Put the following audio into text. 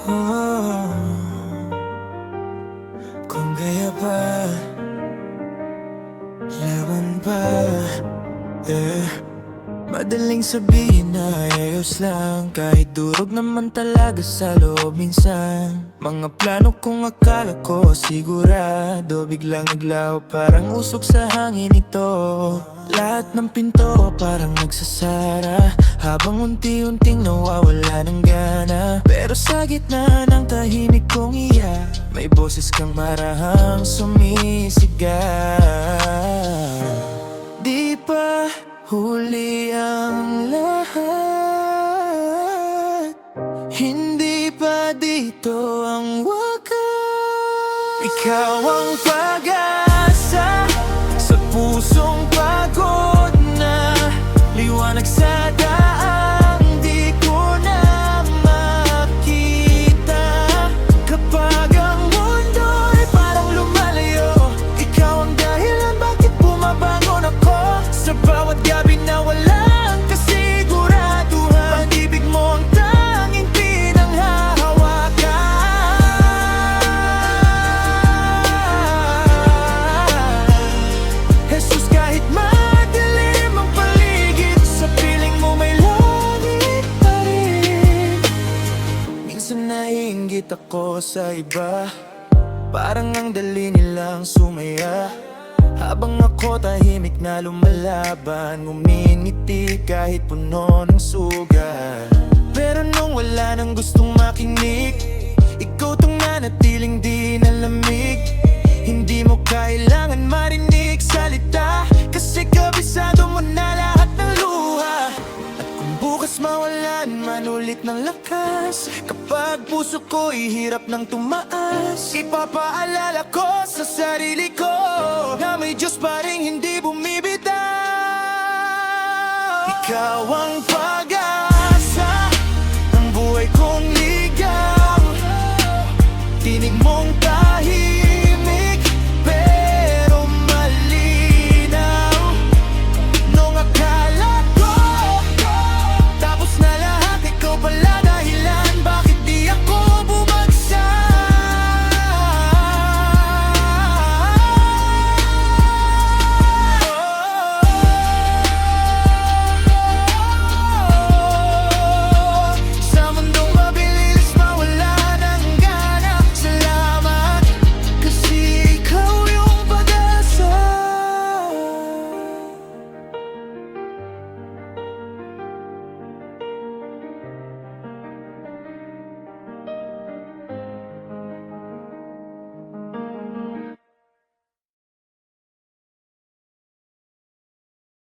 Oh, kung kaya pa, laban pa, eh. Madaling sabihin na ayos lang, kahit durog naman talaga sa loob minsan. Mga plano kong akala ko sigurado, biglang naglaho parang usok sa hangin ito. Lahat ng pinto parang nagsasara, habang unti-unting nawawala ng gana. Pero sa gitna ng tahimik kong iyak, may boses kang marahang sumisigaw. Di pa huli ang lahat, hindi pa dito ang wakas. Ikaw ang pag-asa sa pusong pagod na, liwanag sa daang di ko na makita. Kapag ang mundo'y parang lumalayo, ikaw ang dahilan bakit bumabangon ako. Sa bawat gabi na walang kasiguraduhan, pag-ibig mo ang tanging pinanghahawakan. Jesus, kahit madilim ang paligid, sa piling mo may langit pa rin. Minsan naiinggit ako sa iba, parang ang dali nilang sumaya, habang ako tahimik na lumalaban, ngumingiti kahit puno ng sugat. Pero nung wala nang gustong makinig, ikaw tong nanatiling di nalamig. Hindi mo kailangan marinig salita, kasi kabisado mo na lahat ng luha. At kung bukas mawalan man ulit ng lakas, kapag puso ko'y hirap ng tumaas, ipapaalala ko sa sarili ko na may Diyos pa ring hindi bumibitaw. Ikaw ang pag-asa